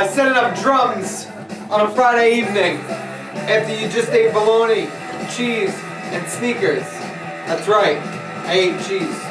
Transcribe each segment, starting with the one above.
setting up drums on a Friday evening after you just ate bologna, cheese, and sneakers. That's right, I ate cheese.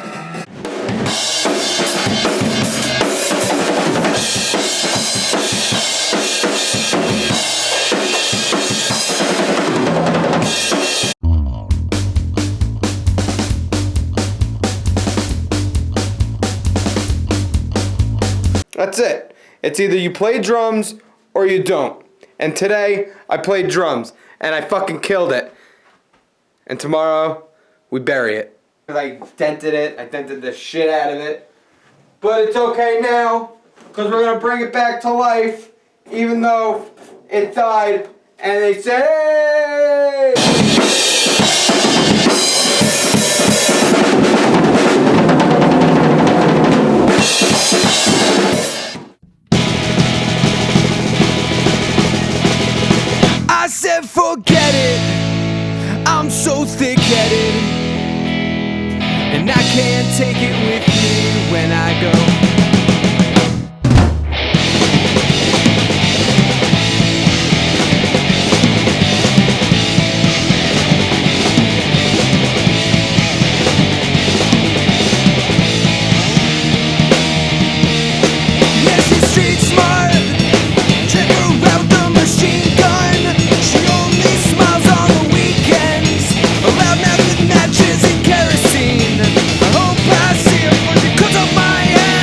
That's it. It's either you play drums or you don't. And today, I played drums, and I fucking killed it. And tomorrow, we bury it. I dented the shit out of it. But it's okay now, because we're gonna bring it back to life, even though it died, and they said, hey! I said forget it, I'm so thick-headed, and I can't take it with me when I go. Yeah, she's street smart, check her out, the machine gun. She only smiles on the weekends, a loud mouth with matches and kerosene. I hope I see her when she cuts off my head.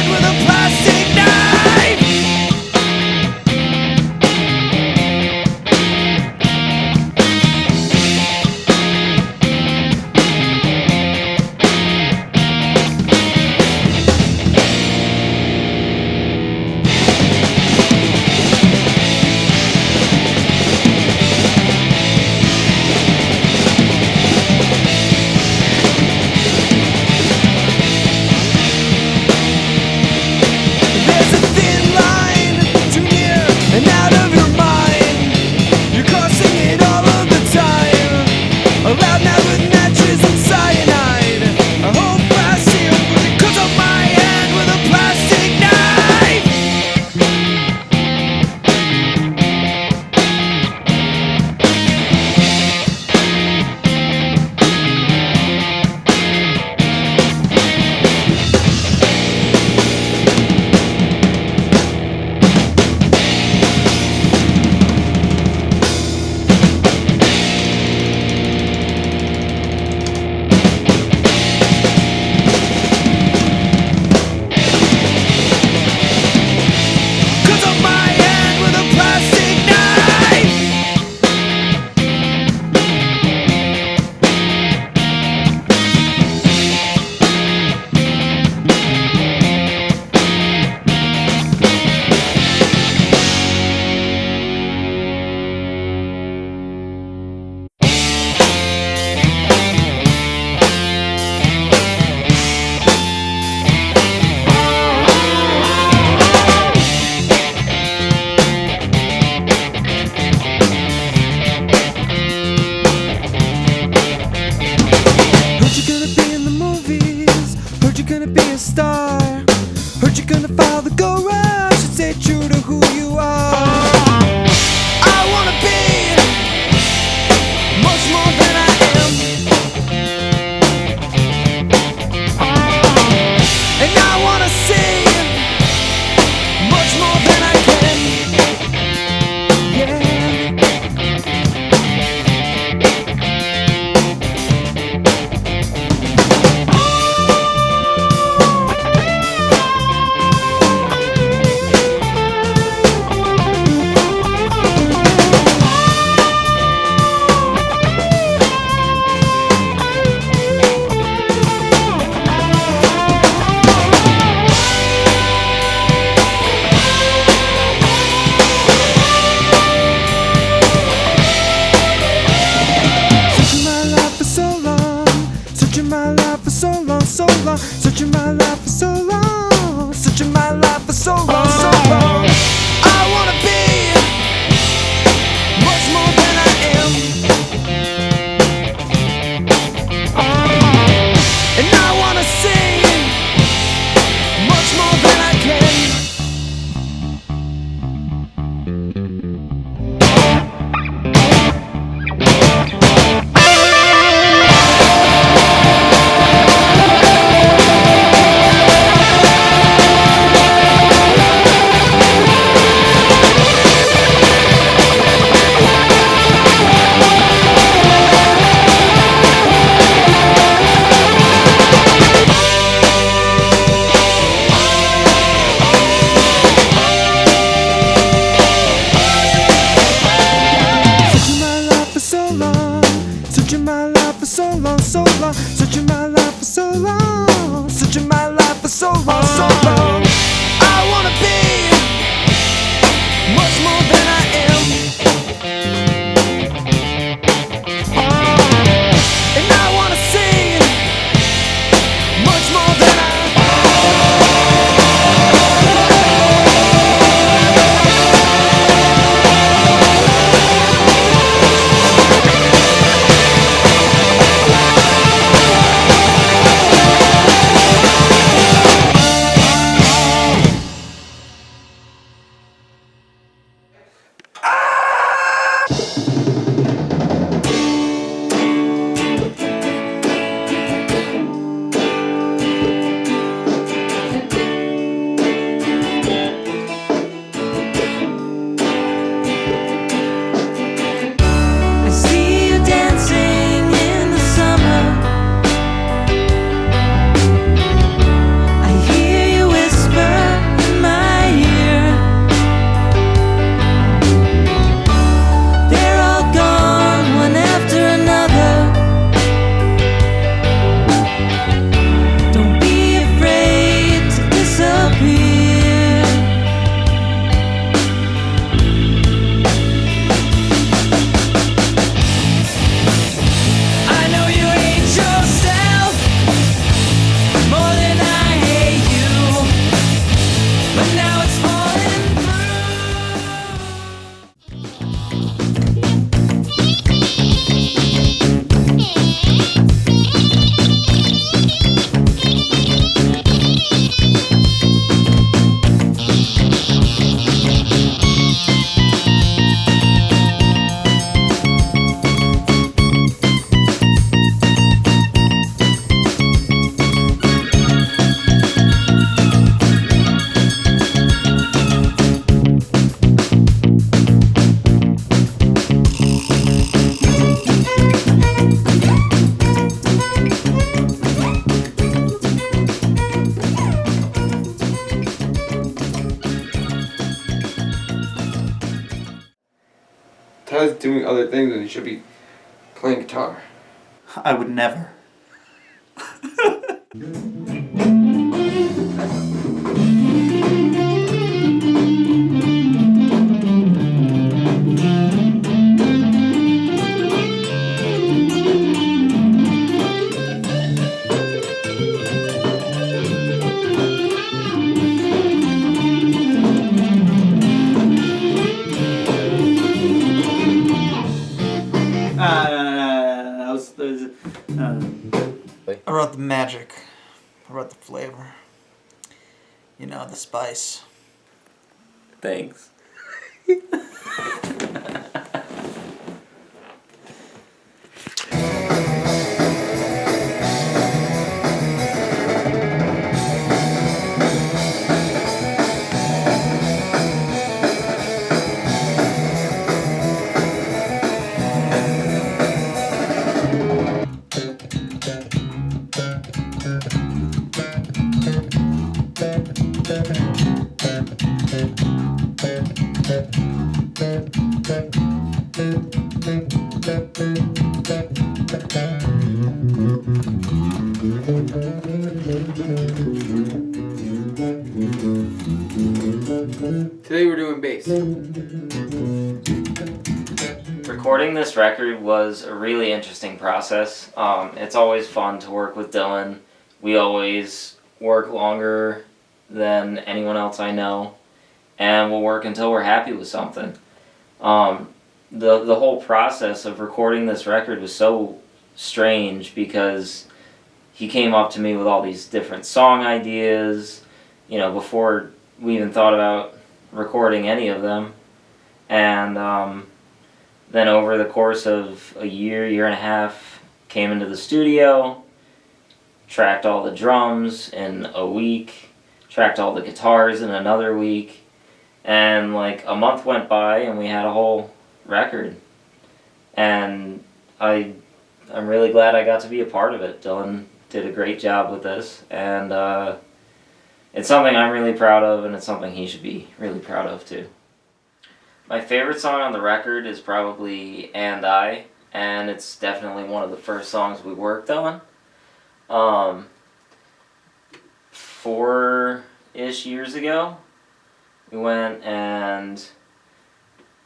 so long, so long. Searching my life for so long. Searching my life for so long, so long. I wanna be much more than I am. And I wanna sing much more than I am. I see you dancing in the summer. I hear you whisper in my ear. They're all gone, one after another. Don't be afraid to disappear. I know you hate yourself more than I hate you, but now it's falling Tyler's doing other things and he should be playing guitar. I would never. I wrote the magic. I wrote the flavor. You know, the spice. Thanks. Today we're doing bass. Recording this record was a really interesting process. It's always fun to work with Dylan. We always work longer than anyone else I know, and we'll work until we're happy with something. The whole process of recording this record was so strange because he came up to me with all these different song ideas, you know, before we even thought about recording any of them. And then over the course of a year and a half, came into the studio, tracked all the drums in a week, tracked all the guitars in another week, and like a month went by and we had a whole record. And I'm really glad I got to be a part of it. Dylan did a great job with this, and it's something I'm really proud of, and it's something he should be really proud of too. My favorite song on the record is probably And I, and it's definitely one of the first songs we worked on. 4-ish years ago, we went and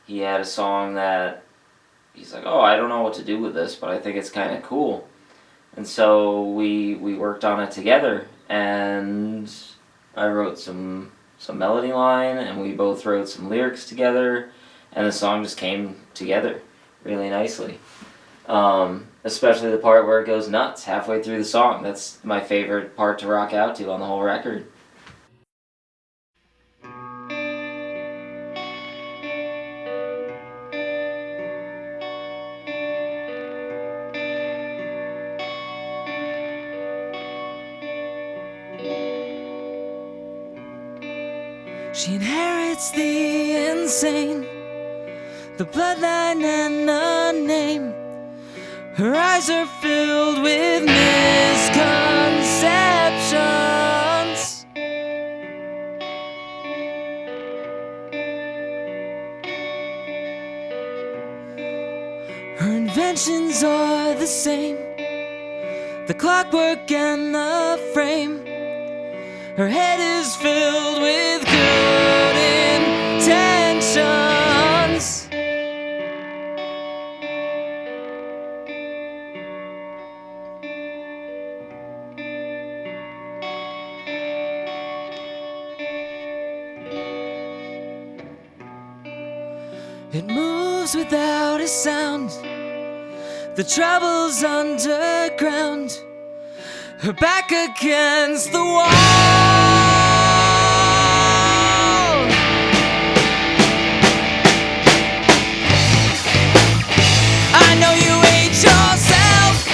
he had a song that he's like, oh, I don't know what to do with this, but I think it's kind of cool. And so we worked on it together, and I wrote some melody line, and we both wrote some lyrics together, and the song just came together really nicely. Especially the part where it goes nuts halfway through the song. That's my favorite part to rock out to on the whole record. She inherits the insane, the bloodline and the name. Her eyes are filled with misconceptions. Her inventions are the same, the clockwork and the frame. Her head is filled with good intentions. It moves without a sound, the trouble's underground, her back against the wall. I know you hate yourself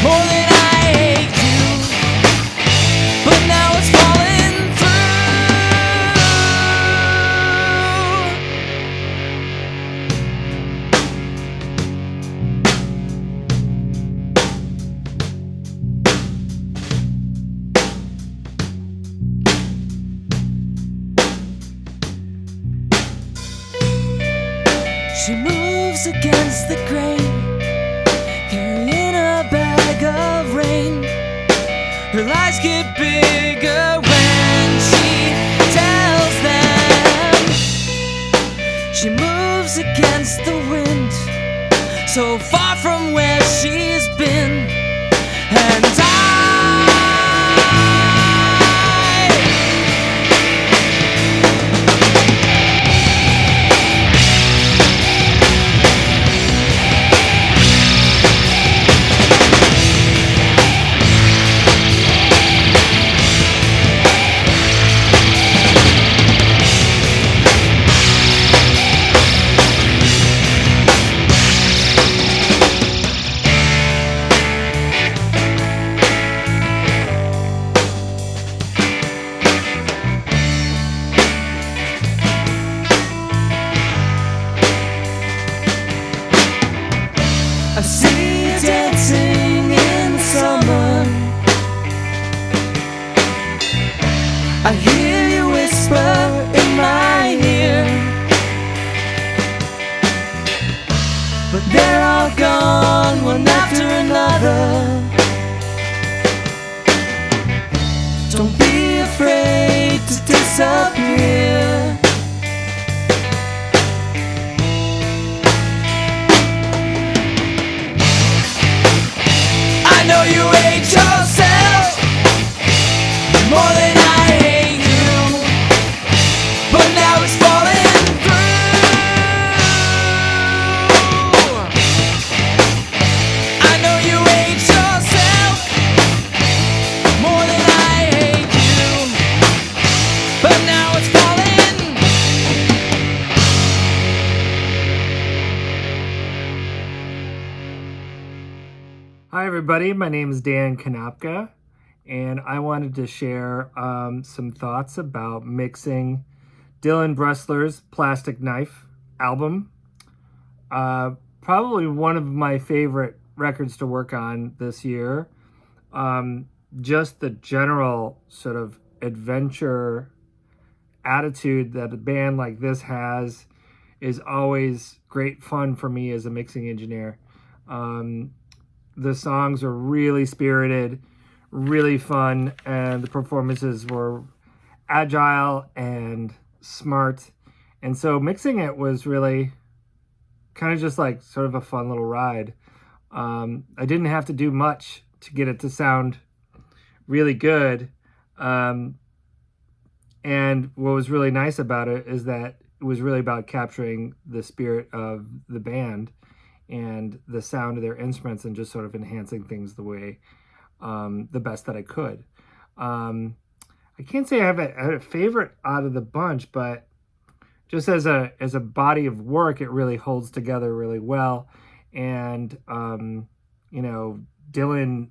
more than I hate you, but now it's falling She moves against the grain, carrying a bag of rain. Her lies get bigger when she tells them. She moves against the wind, so far from where she's been. And I see you dancing in summer. I hear you whisper in my ear, but they're all gone one after another. Don't be afraid to disappear. I know you hate yourself more than I hate you, but now it's falling through. I know you hate yourself more than I hate you, but now it's falling. Hi, everybody. My name is Dan Kanopka, and I wanted to share some thoughts about mixing Dylan Bressler's Plastic Knife album. Probably one of my favorite records to work on this year. Just the general sort of adventure attitude that a band like this has is always great fun for me as a mixing engineer. The songs are really spirited, really fun, and the performances were agile and smart. And so mixing it was really kind of just like sort of a fun little ride. I didn't have to do much to get it to sound really good. And what was really nice about it is that it was really about capturing the spirit of the band and the sound of their instruments and just sort of enhancing things the way the best that I could. I can't say I had a favorite out of the bunch, but just as a body of work, it really holds together really well. And you know, Dylan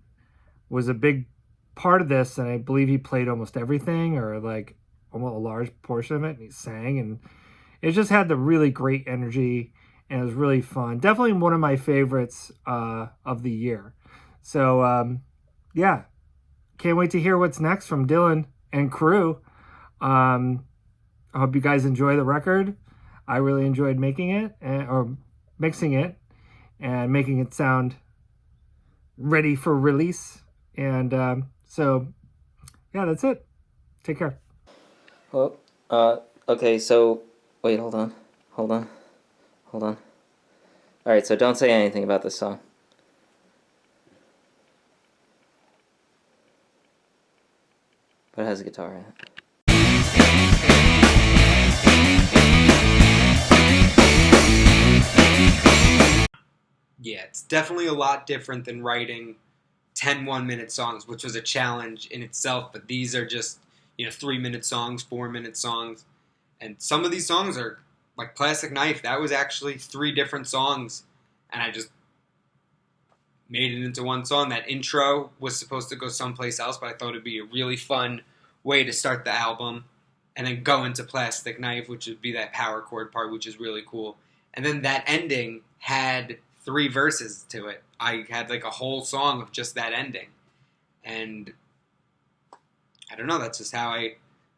was a big part of this, and I believe he played almost everything, or like almost a large portion of it, and he sang, and it just had the really great energy, and it was really fun. Definitely one of my favorites of the year. So yeah, can't wait to hear what's next from Dylan and crew. I hope you guys enjoy the record. I really enjoyed making it, or mixing it, and making it sound ready for release. And so, yeah, that's it. Take care. Well, okay, so, wait, hold on. Alright, so don't say anything about this song. But it has a guitar in it. Yeah, it's definitely a lot different than writing 10 1-minute songs, which was a challenge in itself, but these are just, 3-minute songs, 4-minute songs. And some of these songs are like Plastic Knife. That was actually 3 different songs, and I just made it into one song. That intro was supposed to go someplace else, but I thought it'd be a really fun way to start the album, and then go into Plastic Knife, which would be that power chord part, which is really cool. And then that ending had 3 verses to it. I had like a whole song of just that ending. And I don't know, that's just how I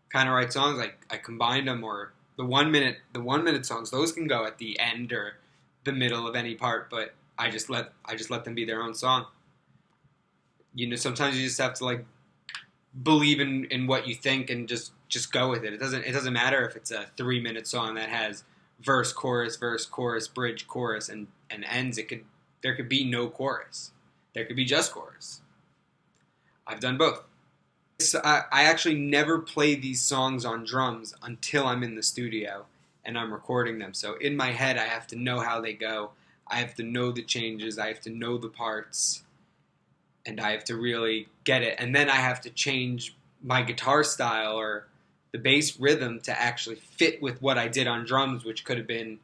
kind of write songs. I combined them, or the 1-minute songs, those can go at the end or the middle of any part, but I just let them be their own song. Sometimes you just have to like believe in what you think and just go with it. It doesn't matter if it's a 3-minute song that has verse, chorus, bridge, chorus, and ends. There could be no chorus. There could be just chorus. I've done both. So I actually never play these songs on drums until I'm in the studio and I'm recording them. So in my head, I have to know how they go. I have to know the changes. I have to know the parts. And I have to really get it. And then I have to change my guitar style or the bass rhythm to actually fit with what I did on drums, which could have been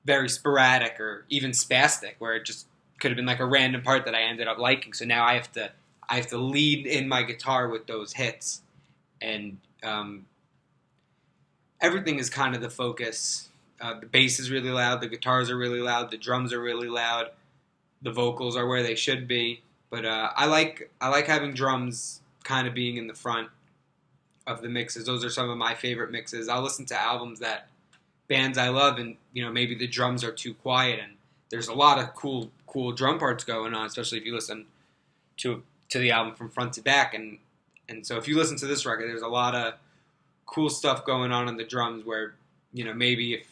very sporadic or even spastic, where it just could have been like a random part that I ended up liking. So now I have to lead in my guitar with those hits, and everything is kind of the focus. The bass is really loud, the guitars are really loud, the drums are really loud, the vocals are where they should be. But I like having drums kind of being in the front of the mixes. Those are some of my favorite mixes. I'll listen to albums that bands I love, and maybe the drums are too quiet, and there's a lot of cool drum parts going on, especially if you listen to the album from front to back. And so if you listen to this record, there's a lot of cool stuff going on the drums where maybe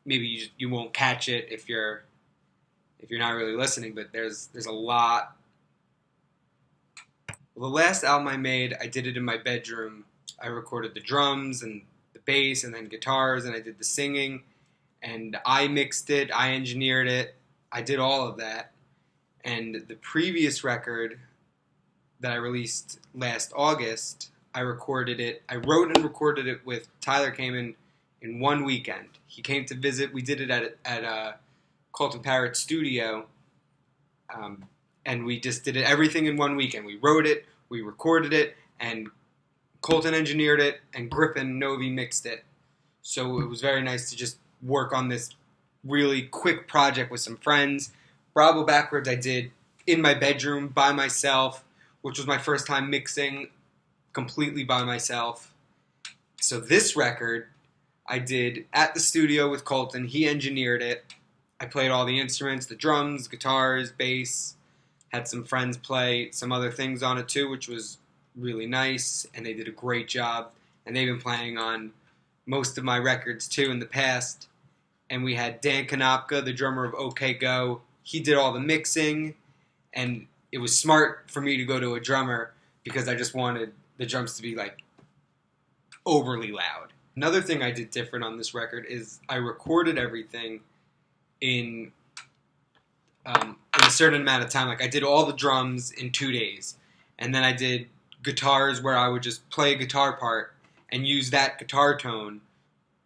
you won't catch it if you're not really listening, but there's a lot. Well, the last album I made, I did it in my bedroom. I recorded the drums and the bass and then guitars, and I did the singing, and I mixed it, I engineered it, I did all of that. And the previous record that I released last August, I wrote and recorded it with Tyler. Came in one weekend. He came to visit. We did it at Colton Parrott Studio, and we just did everything in one weekend. We wrote it, we recorded it, and Colton engineered it, and Griffin Novi mixed it. So it was very nice to just work on this really quick project with some friends. Bravo Backwards I did in my bedroom by myself, which was my first time mixing completely by myself. So this record I did at the studio with Colton. He engineered it. I played all the instruments, the drums, guitars, bass. Had some friends play some other things on it too, which was really nice, and they did a great job. And they've been playing on most of my records too in the past. And we had Dan Konopka, the drummer of OK Go. He did all the mixing, and it was smart for me to go to a drummer because I just wanted the drums to be like overly loud. Another thing I did different on this record is I recorded everything in a certain amount of time. Like I did all the drums in 2 days, and then I did guitars where I would just play a guitar part and use that guitar tone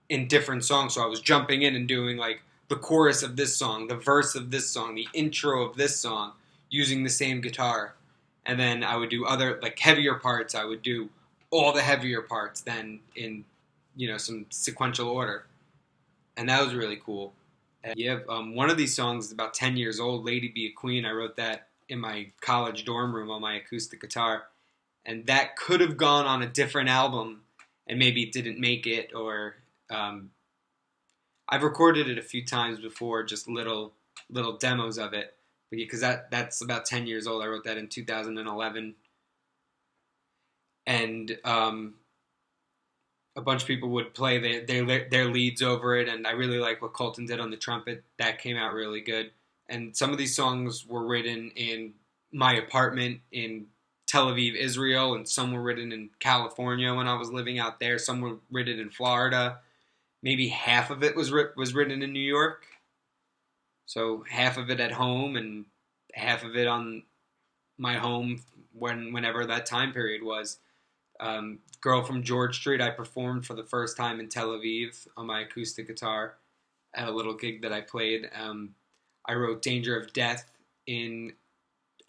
in different songs. So I was jumping in and doing like the chorus of this song, the verse of this song, the intro of this song, using the same guitar. And then I would do other like heavier parts. I would do all the heavier parts then in some sequential order, and that was really cool. One of these songs is about 10 years old, Lady Be a Queen. I wrote that in my college dorm room on my acoustic guitar, and that could have gone on a different album and maybe it didn't make it, or I've recorded it a few times before, just little demos of it, because that's about 10 years old. I wrote that in 2011, and a bunch of people would play their leads over it, and I really like what Colton did on the trumpet. That came out really good. And some of these songs were written in my apartment in Tel Aviv, Israel, and some were written in California when I was living out there. Some were written in Florida. Maybe half of it was written in New York. So half of it at home and half of it on my home whenever that time period was. Girl from George Street, I performed for the first time in Tel Aviv on my acoustic guitar at a little gig that I played. I wrote Danger of Death in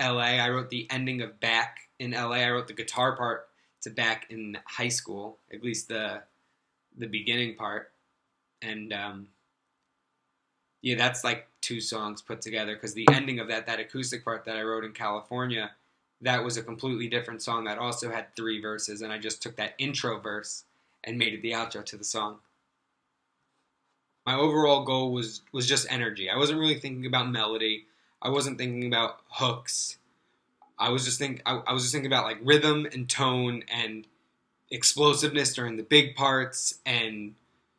LA. I wrote the ending of Back in LA. I wrote the guitar part to Back in high school, at least the beginning part. And that's like 2 songs put together, because the ending of that acoustic part that I wrote in California, that was a completely different song that also had 3 verses, and I just took that intro verse and made it the outro to the song. My overall goal was just energy. I wasn't really thinking about melody. I wasn't thinking about hooks. I was just thinking about like rhythm and tone and explosiveness during the big parts and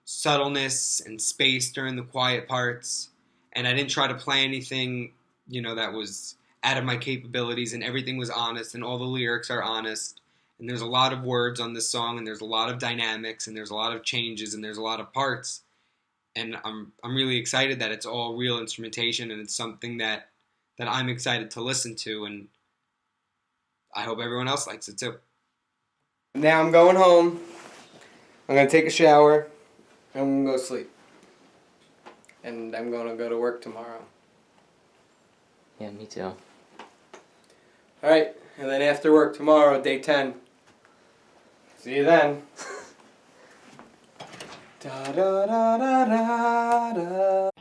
subtleness and space during the quiet parts. And I didn't try to play anything, that was out of my capabilities, and everything was honest, and all the lyrics are honest, and there's a lot of words on this song, and there's a lot of dynamics, and there's a lot of changes, and there's a lot of parts, and I'm really excited that it's all real instrumentation, and it's something that I'm excited to listen to, and I hope everyone else likes it too. Now I'm going home. I'm going to take a shower. And I'm going to go sleep. And I'm going to go to work tomorrow. Yeah, me too. Alright, and then after work tomorrow, day 10. See you then. Da da da da da da.